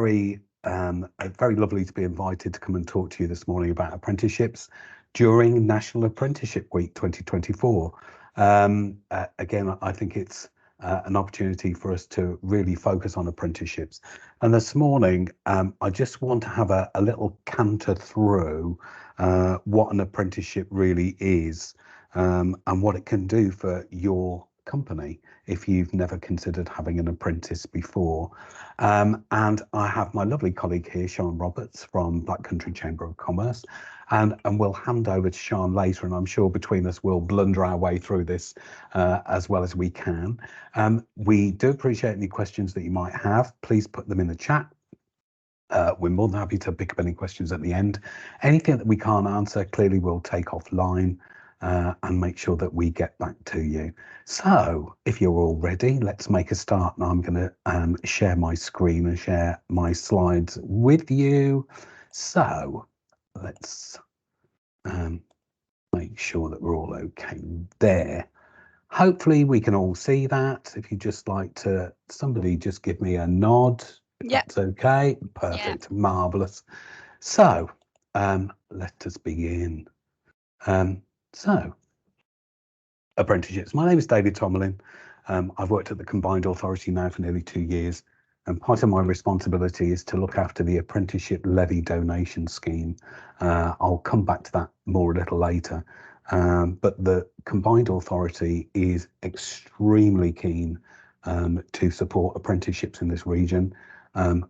very lovely to be invited to come and talk to you this morning about apprenticeships during National Apprenticeship Week 2024. Again, I think it's an opportunity for us to really focus on apprenticeships. And this morning, I just want to have a little canter through what an apprenticeship really is and what it can do for your company if you've never considered having an apprentice before. And I have my lovely colleague here, Sian Roberts from Black Country Chamber of Commerce, and we'll hand over to Sian later, and I'm sure between us we'll blunder our way through this as well as we can. We do appreciate any questions that you might have. Please put them in the chat. We're more than happy to pick up any questions at the end. Anything that we can't answer, clearly we'll take offline and make sure that we get back to you. So if you're all ready, let's make a start. Now I'm going to share my screen and share my slides with you. So let's make sure that we're all okay there. Hopefully we can all see that. If you just like to, somebody just give me a nod. Yeah. That's okay. Perfect. Yeah. Marvelous. So let us begin. So apprenticeships. My name is David Tomalin. I've worked at the Combined Authority now for nearly 2 years, and part of my responsibility is to look after the Apprenticeship Levy donation scheme. I'll come back to that more a little later. But the Combined Authority is extremely keen to support apprenticeships in this region.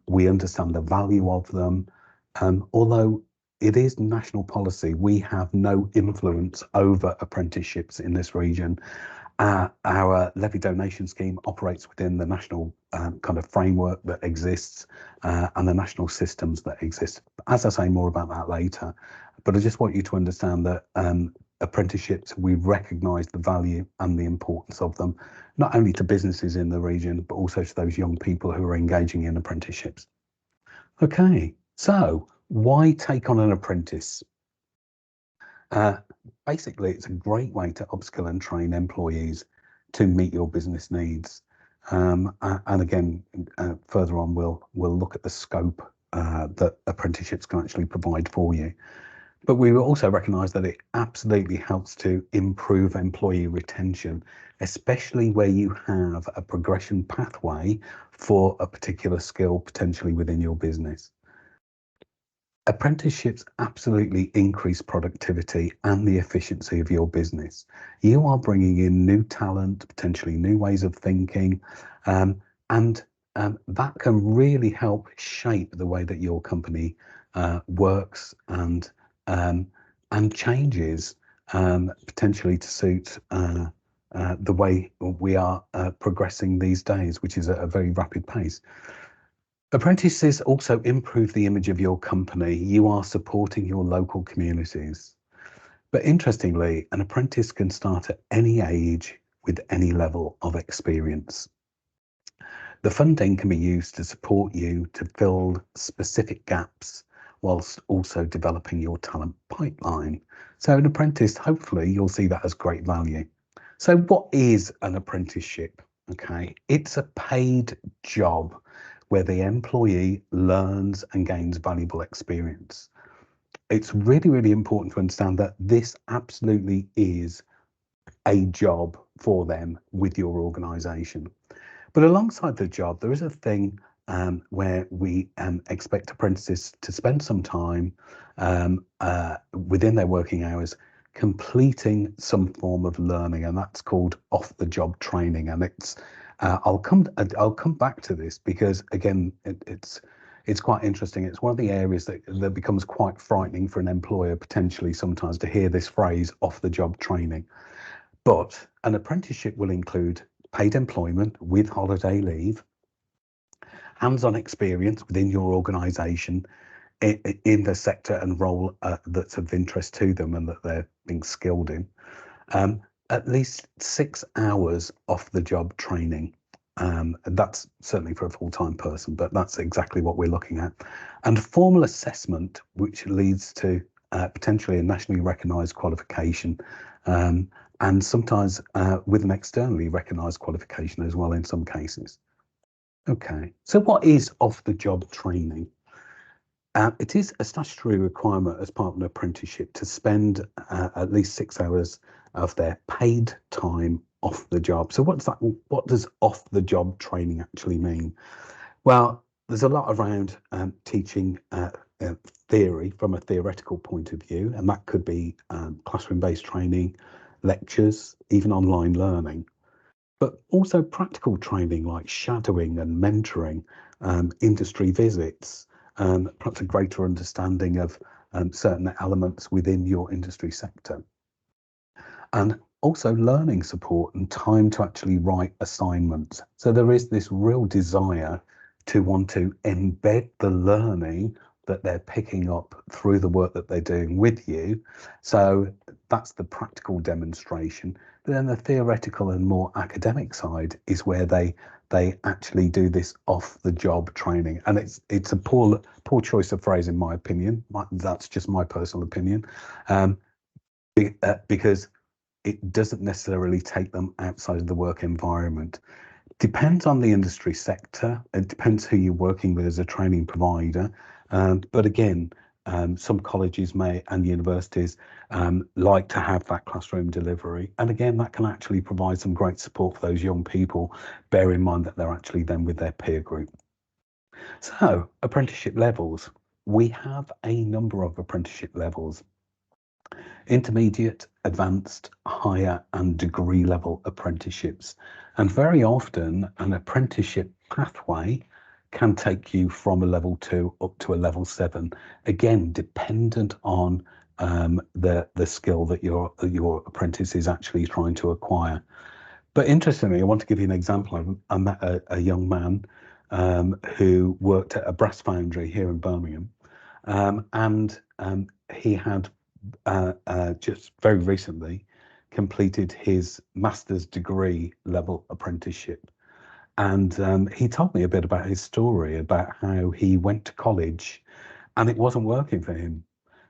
We understand the value of them, although it is national policy. We have no influence over apprenticeships in this region. Our levy donation scheme operates within the national kind of framework that exists and the national systems that exist. As I say more about that later, but I just want you to understand that apprenticeships, we recognise the value and the importance of them, not only to businesses in the region, but also to those young people who are engaging in apprenticeships. Okay, so why take on an apprentice? Basically, it's a great way to upskill and train employees to meet your business needs. And again, further on, we'll look at the scope that apprenticeships can actually provide for you. But we will also recognise that it absolutely helps to improve employee retention, especially where you have a progression pathway for a particular skill potentially within your business. Apprenticeships absolutely increase productivity and the efficiency of your business. You are bringing in new talent, potentially new ways of thinking, and that can really help shape the way that your company works and changes potentially to suit the way we are progressing these days, which is at a very rapid pace. Apprentices also improve the image of your company. You are supporting your local communities. But interestingly, an apprentice can start at any age with any level of experience. The funding can be used to support you to fill specific gaps whilst also developing your talent pipeline. So an apprentice, hopefully you'll see that as great value. So what is an apprenticeship? Okay, it's a paid job where the employee learns and gains valuable experience. It's really, really important to understand that this absolutely is a job for them with your organisation. But alongside the job, there is a thing where we expect apprentices to spend some time within their working hours completing some form of learning, and that's called off-the-job training. And it's I'll come back to this because again, it's quite interesting. It's one of the areas that becomes quite frightening for an employer potentially sometimes to hear this phrase off-the-job training. But an apprenticeship will include paid employment with holiday leave, hands-on experience within your organisation in the sector and role that's of interest to them and that they're being skilled in. At least 6 hours off the job training. That's certainly for a full-time person, but that's exactly what we're looking at. And formal assessment, which leads to potentially a nationally recognised qualification, and sometimes with an externally recognised qualification as well in some cases. Okay, so what is off-the-job training? It is a statutory requirement as part of an apprenticeship to spend at least 6 hours of their paid time off the job. So what's that? What does off-the-job training actually mean? Well, there's a lot around teaching theory from a theoretical point of view, and that could be classroom-based training, lectures, even online learning, but also practical training like shadowing and mentoring, industry visits, perhaps a greater understanding of certain elements within your industry sector, and also learning support and time to actually write assignments. So there is this real desire to want to embed the learning that they're picking up through the work that they're doing with you. So that's the practical demonstration. But then the theoretical and more academic side is where they actually do this off the job training. And it's a poor choice of phrase in my opinion. That's just my personal opinion. Because it doesn't necessarily take them outside of the work environment. Depends on the industry sector. It depends who you're working with as a training provider. But again, some colleges may and universities like to have that classroom delivery. And again, that can actually provide some great support for those young people, bear in mind that they're actually then with their peer group. So apprenticeship levels. We have a number of apprenticeship levels: intermediate, advanced, higher and degree level apprenticeships. And very often an apprenticeship pathway can take you from a level 2 up to a level 7, again dependent on the skill that your apprentice is actually trying to acquire. But interestingly, I want to give you an example. I met a young man who worked at a brass foundry here in Birmingham, and he had just very recently completed his master's degree level apprenticeship. And he told me a bit about his story, about how he went to college and it wasn't working for him.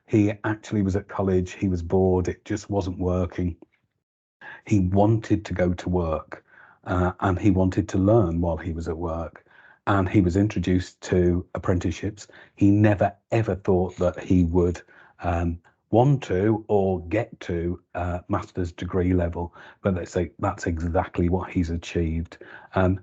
He actually was at college, he was bored, it just wasn't working. He wanted to go to work, and he wanted to learn while he was at work. And he was introduced to apprenticeships. He never ever thought that he would want to or get to master's degree level, but they say that's exactly what he's achieved.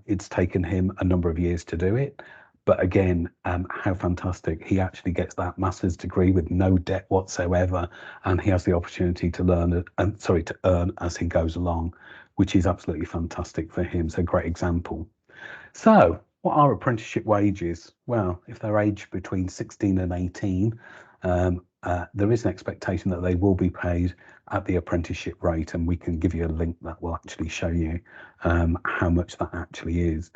It's taken him a number of years to do it, but again, how fantastic. He actually gets that master's degree with no debt whatsoever, and he has the opportunity to learn and to earn as he goes along, which is absolutely fantastic for him. So great example. So what are apprenticeship wages? Well, if they're aged between 16 and 18, there is an expectation that they will be paid at the apprenticeship rate, and we can give you a link that will actually show you how much that actually is.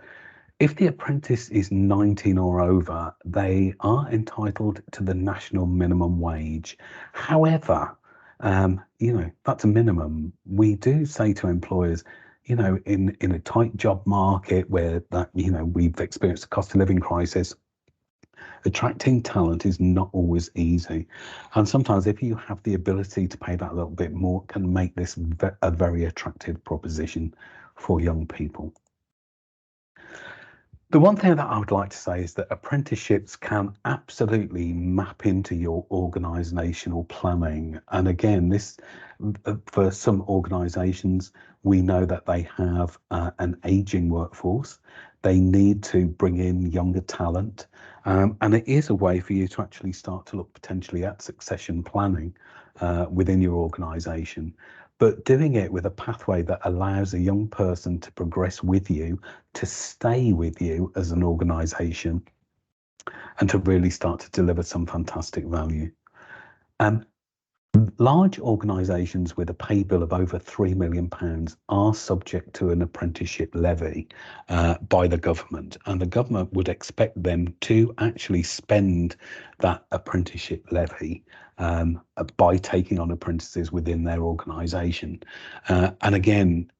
If the apprentice is 19 or over, they are entitled to the national minimum wage. However, that's a minimum. We do say to employers, in a tight job market where we've experienced a cost of living crisis, attracting talent is not always easy. And sometimes if you have the ability to pay that little bit more, it can make this a very attractive proposition for young people. The one thing that I would like to say is that apprenticeships can absolutely map into your organisational planning. And again, this for some organisations, we know that they have an ageing workforce. They need to bring in younger talent. And it is a way for you to actually start to look potentially at succession planning within your organisation, but doing it with a pathway that allows a young person to progress with you, to stay with you as an organisation, and to really start to deliver some fantastic value. Large organisations with a pay bill of over £3 million are subject to an apprenticeship levy by the government, and the government would expect them to actually spend that apprenticeship levy by taking on apprentices within their organisation. And again,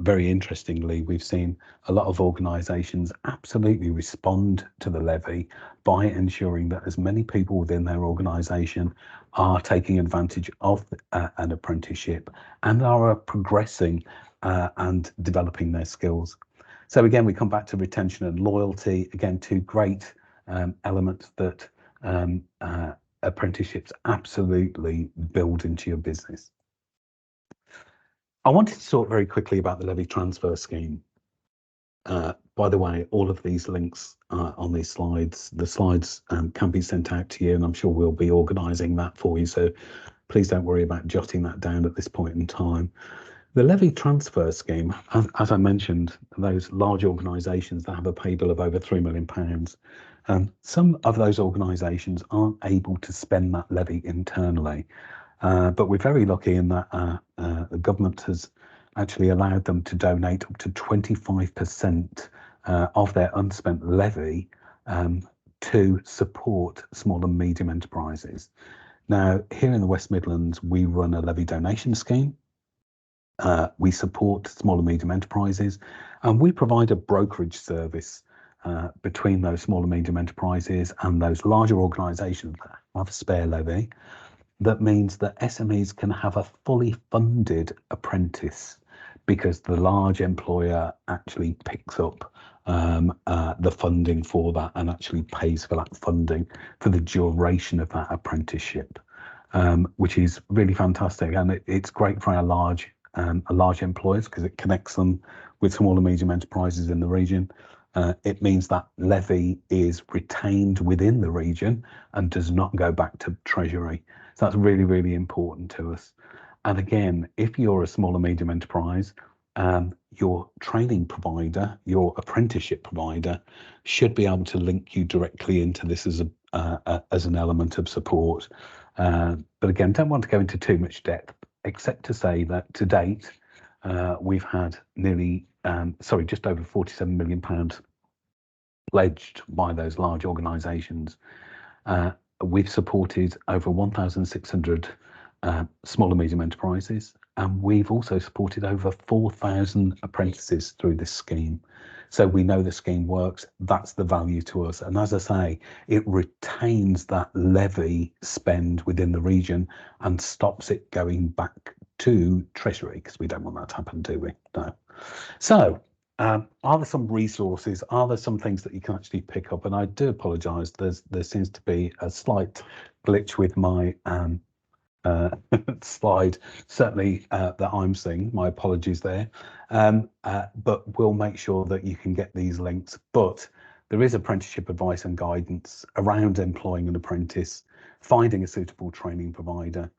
very interestingly, we've seen a lot of organisations absolutely respond to the levy by ensuring that as many people within their organisation are taking advantage of an apprenticeship and are progressing and developing their skills. So again, we come back to retention and loyalty, again, two great elements that apprenticeships absolutely build into your business. I wanted to talk very quickly about the levy transfer scheme. By the way, all of these links on these slides, the slides can be sent out to you, and I'm sure we'll be organising that for you. So please don't worry about jotting that down at this point in time. The levy transfer scheme, as I mentioned, those large organisations that have a pay bill of over £3 million, some of those organisations aren't able to spend that levy internally. But we're very lucky in that the government has actually allowed them to donate up to 25% of their unspent levy to support small and medium enterprises. Now, here in the West Midlands, we run a levy donation scheme. We support small and medium enterprises, and we provide a brokerage service between those small and medium enterprises and those larger organisations that have a spare levy. That means that SMEs can have a fully funded apprentice because the large employer actually picks up the funding for that and actually pays for that funding for the duration of that apprenticeship, which is really fantastic. And it's great for our large employers because it connects them with small and medium enterprises in the region. It means that levy is retained within the region and does not go back to Treasury. So that's really, really important to us. And again, if you're a small and medium enterprise, your training provider, your apprenticeship provider should be able to link you directly into this as an element of support. But again, don't want to go into too much depth, except to say that to date, we've had just over £47 million pledged by those large organisations. We've supported over 1,600 small and medium enterprises, and we've also supported over 4,000 apprentices through this scheme. So we know the scheme works. That's the value to us. And as I say, it retains that levy spend within the region and stops it going back to Treasury, because we don't want that to happen, do we? No. So are there some resources? Are there some things that you can actually pick up? And I do apologise. There seems to be a slight glitch with my slide, certainly that I'm seeing. My apologies there. But we'll make sure that you can get these links. But there is apprenticeship advice and guidance around employing an apprentice, finding a suitable training provider,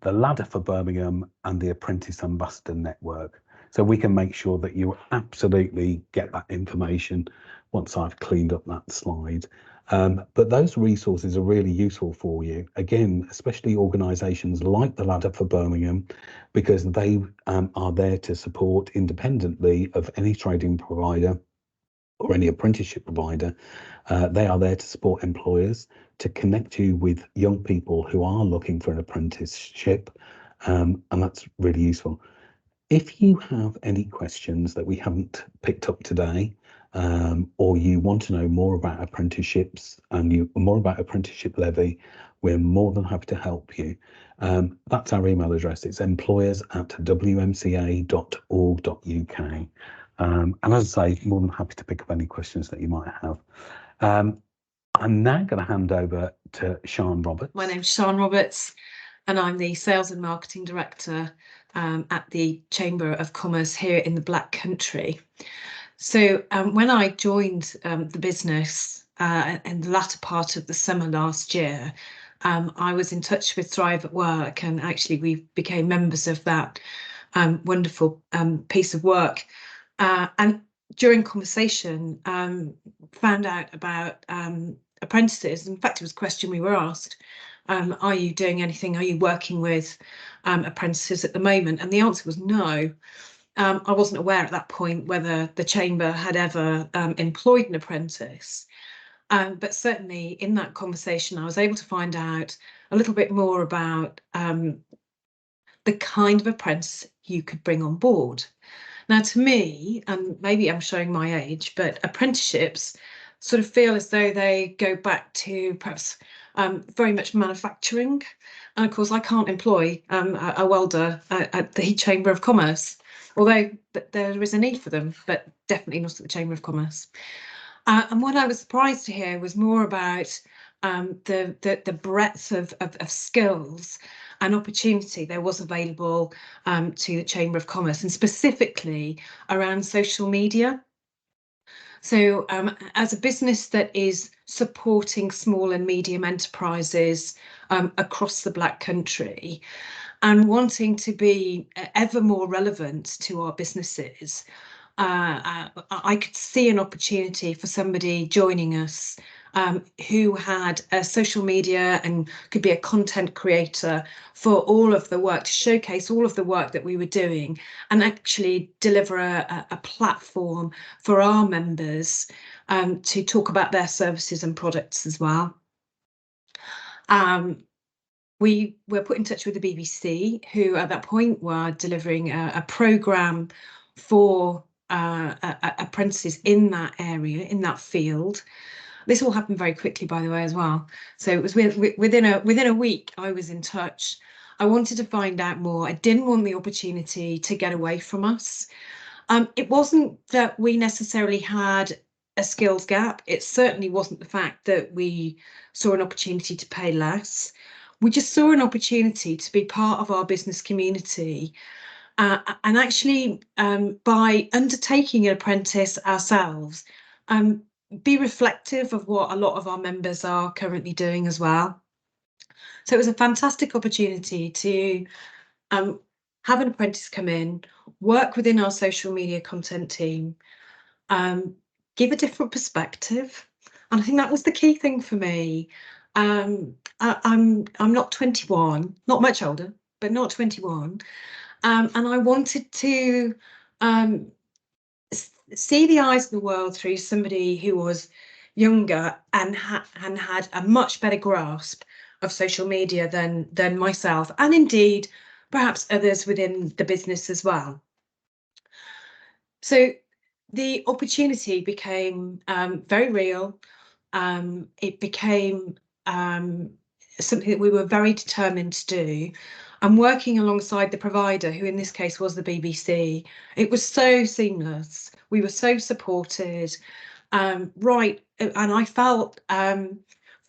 the ladder for Birmingham, and the Apprentice Ambassador Network. So we can make sure that you absolutely get that information once I've cleaned up that slide. But those resources are really useful for you. Again, especially organisations like the Ladder for Birmingham, because they are there to support independently of any training provider or any apprenticeship provider. They are there to support employers, to connect you with young people who are looking for an apprenticeship, and that's really useful. If you have any questions that we haven't picked up today, or you want to know more about apprenticeships and more about apprenticeship levy, we're more than happy to help you. That's our email address. It's employers@wmca.org.uk. And as I say, more than happy to pick up any questions that you might have. I'm now going to hand over to Sian Roberts. My name's Sian Roberts, and I'm the Sales and Marketing Director at the Chamber of Commerce here in the Black Country. So when I joined the business in the latter part of the summer last year, I was in touch with Thrive at Work, and actually we became members of that wonderful piece of work. And during conversation, found out about apprentices. In fact, it was a question we were asked. Are you doing anything? Are you working with apprentices at the moment? And the answer was no. I wasn't aware at that point whether the Chamber had ever employed an apprentice. But certainly in that conversation, I was able to find out a little bit more about the kind of apprentice you could bring on board. Now, to me, and maybe I'm showing my age, but apprenticeships sort of feel as though they go back to perhaps very much manufacturing. And of course, I can't employ a welder at the Chamber of Commerce. although there is a need for them, but definitely not at the Chamber of Commerce. And what I was surprised to hear was more about the breadth of skills and opportunity there was available to the Chamber of Commerce, and specifically around social media. So as a business that is supporting small and medium enterprises across the Black Country and wanting to be ever more relevant to our businesses, I could see an opportunity for somebody joining us who had a social media and could be a content creator for all of the work, to showcase all of the work that we were doing and actually deliver a platform for our members to talk about their services and products as well. We were put in touch with the BBC, who at that point were delivering a programme for apprentices in that area, in that field. This all happened very quickly, by the way, as well. So it was within a week I was in touch. I wanted to find out more. I didn't want the opportunity to get away from us. It wasn't that we necessarily had a skills gap. It certainly wasn't the fact that we saw an opportunity to pay less. We just saw an opportunity to be part of our business community. And actually, by undertaking an apprentice ourselves, be reflective of what a lot of our members are currently doing as well. So it was a fantastic opportunity to have an apprentice come in, work within our social media content team, give a different perspective. And I think that was the key thing for me. I'm not 21, not much older, but not 21. And I wanted to see the eyes of the world through somebody who was younger and had a much better grasp of social media than myself, and indeed perhaps others within the business as well. So the opportunity became very real. It became something that we were very determined to do. And working alongside the provider, who in this case was the BBC, it was so seamless. We were so supported, and I felt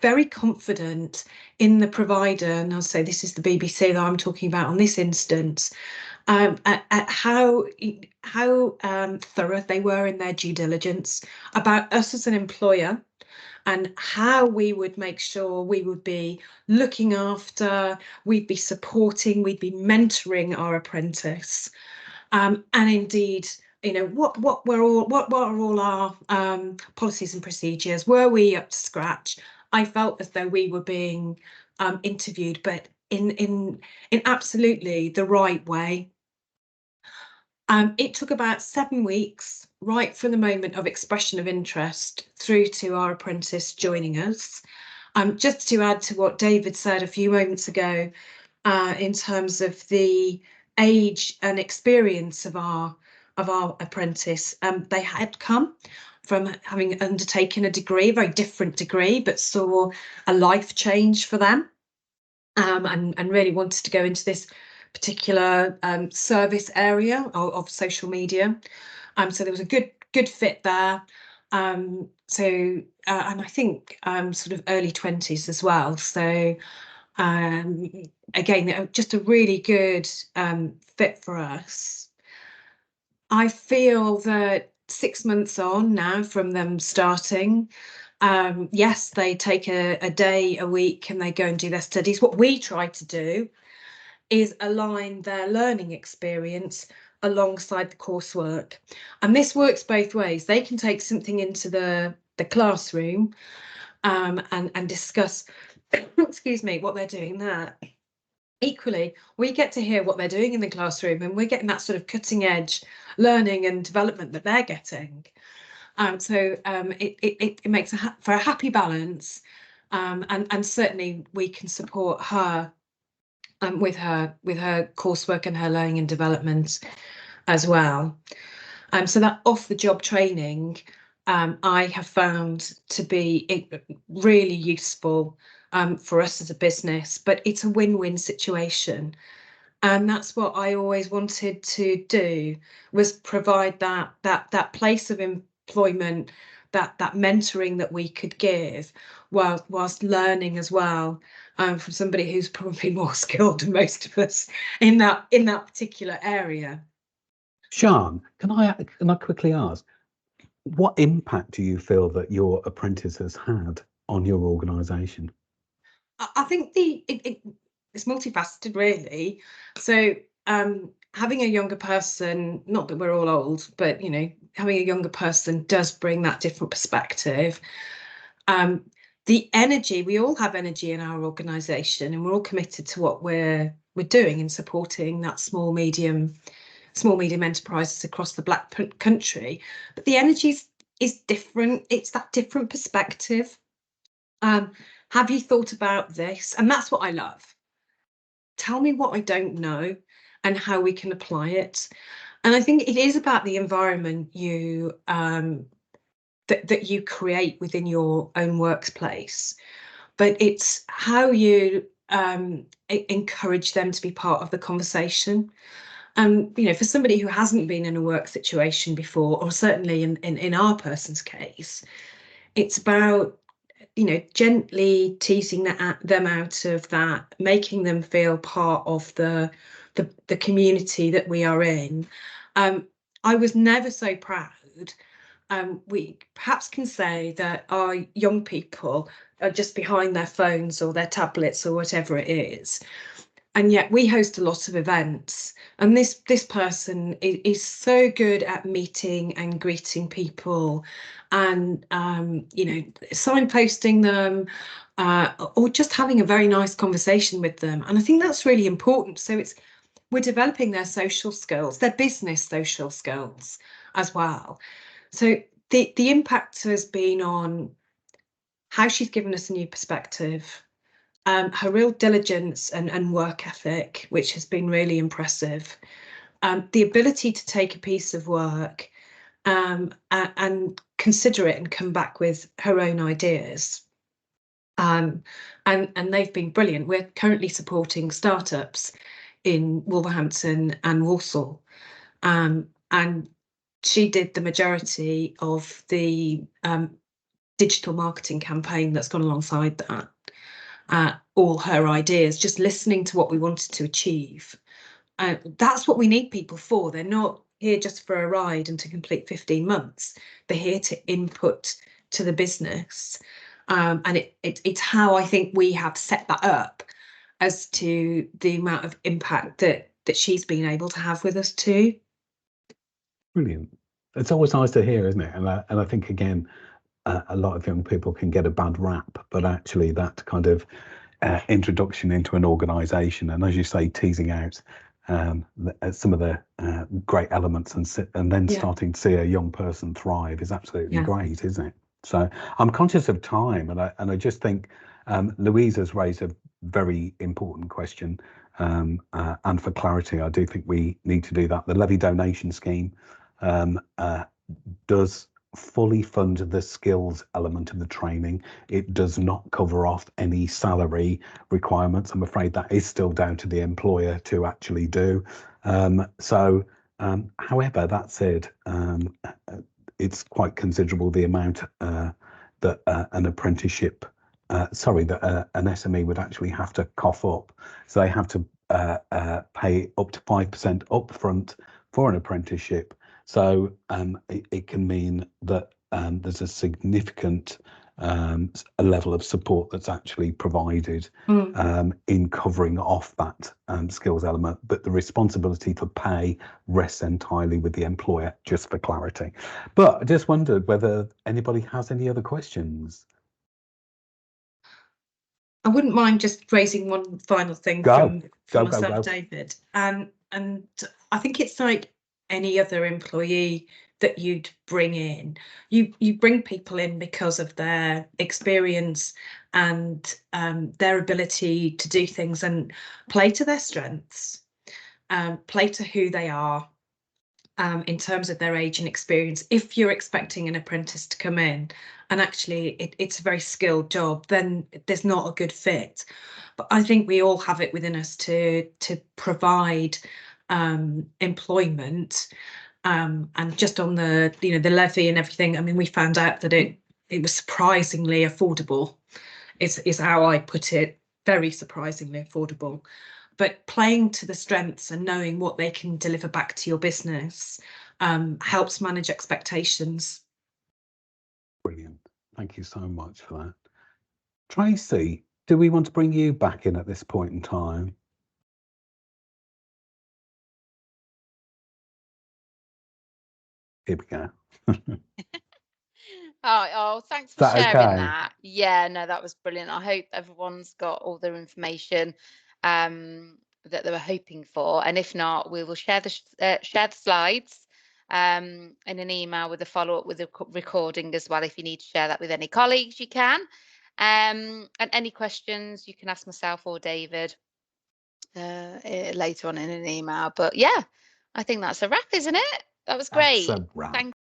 very confident in the provider, and I'll say this is the BBC that I'm talking about on this instance, at how thorough they were in their due diligence about us as an employer, and how we would make sure we would be looking after, we'd be supporting, we'd be mentoring our apprentice, and indeed, you know, what are all our policies and procedures? Were we up to scratch? I felt as though we were being interviewed, but in absolutely the right way. It took about 7 weeks, right from the moment of expression of interest through to our apprentice joining us. Just to add to what David said a few moments ago, in terms of the age and experience of our apprentice, they had come from having undertaken a degree, a very different degree, but saw a life change for them, and really wanted to go into this particular service area of social media. So there was a good fit there. And I think sort of early 20s as well. So again, just a really good fit for us. I feel that 6 months on now from them starting, yes, they take a day a week and they go and do their studies. What we try to do is align their learning experience alongside the coursework. And this works both ways. They can take something into the classroom and discuss, excuse me, what they're doing there. Equally, we get to hear what they're doing in the classroom, and we're getting that sort of cutting edge learning and development that they're getting. So it makes for a happy balance, and certainly we can support her with her coursework and her learning and development as well. So that off-the-job training, I have found to be really useful for us as a business, but it's a win-win situation. And that's what I always wanted to do, was provide that place of employment, that mentoring that we could give, whilst learning as well, from somebody who's probably more skilled than most of us in that particular area. Sian, can I quickly ask, what impact do you feel that your apprentice has had on your organisation? I think it's multifaceted, really. So having a younger person, not that we're all old, but having a younger person does bring that different perspective. The energy, we all have energy in our organisation, and we're all committed to what we're doing in supporting that small medium enterprises across the Black Country. But the energy is different. It's that different perspective. Have you thought about this? And that's what I love. Tell me what I don't know and how we can apply it. And I think it is about the environment you that you create within your own workplace, but it's how you encourage them to be part of the conversation. For somebody who hasn't been in a work situation before, or certainly in our person's case, it's about gently teasing them out of that, making them feel part of the community that we are in. I was never so proud. We perhaps can say that our young people are just behind their phones or their tablets or whatever it is, and yet we host a lot of events, and this person is so good at meeting and greeting people, and signposting them, or just having a very nice conversation with them. And I think that's really important. So we're developing their social skills, their business social skills as well. So the impact has been on how she's given us a new perspective, her real diligence and work ethic, which has been really impressive, the ability to take a piece of work and consider it and come back with her own ideas. And they've been brilliant. We're currently supporting startups in Wolverhampton and Walsall, and she did the majority of the digital marketing campaign that's gone alongside that. All her ideas, just listening to what we wanted to achieve. That's what we need people for. They're not here just for a ride and to complete 15 months. They're here to input to the business. And it's how I think we have set that up as to the amount of impact that she's been able to have with us too. Brilliant. It's always nice to hear, isn't it? And I think, again, a lot of young people can get a bad rap, but actually that kind of introduction into an organisation, and as you say, teasing out some of the great elements, and then starting to see a young person thrive is absolutely great, isn't it? So I'm conscious of time, and I just think Louise has raised a very important question, and for clarity, I do think we need to do that. The levy donation scheme does fully fund the skills element of the training. It does not cover off any salary requirements. I'm afraid that is still down to the employer to actually do. However, that said, it's quite considerable, the amount that an apprenticeship, that an SME would actually have to cough up. So they have to pay up to 5% upfront for an apprenticeship. So it can mean that there's a significant a level of support that's actually provided in covering off that skills element, but the responsibility for pay rests entirely with the employer, just for clarity. But I just wondered whether anybody has any other questions. I wouldn't mind just raising one final thing from myself, David. And I think it's like any other employee that you'd bring in. You bring people in because of their experience and their ability to do things and play to their strengths, play to who they are, in terms of their age and experience. If you're expecting an apprentice to come in and actually it's a very skilled job, then there's not a good fit. But I think we all have it within us to provide employment. And just on the the levy and everything, I mean, we found out that it was surprisingly affordable. Is how I put it. Very surprisingly affordable. But playing to the strengths and knowing what they can deliver back to your business helps manage expectations. Brilliant. Thank you so much for that. Tracy, do we want to bring you back in at this point in time? Here we go. Oh, thanks for Is that sharing okay? that. Yeah, no, that was brilliant. I hope everyone's got all their information that they were hoping for. And if not, we will share the slides in an email with a follow-up with a recording as well. If you need to share that with any colleagues, you can. And any questions, you can ask myself or David later on in an email. But yeah, I think that's a wrap, isn't it? That was great. That's a wrap. Thank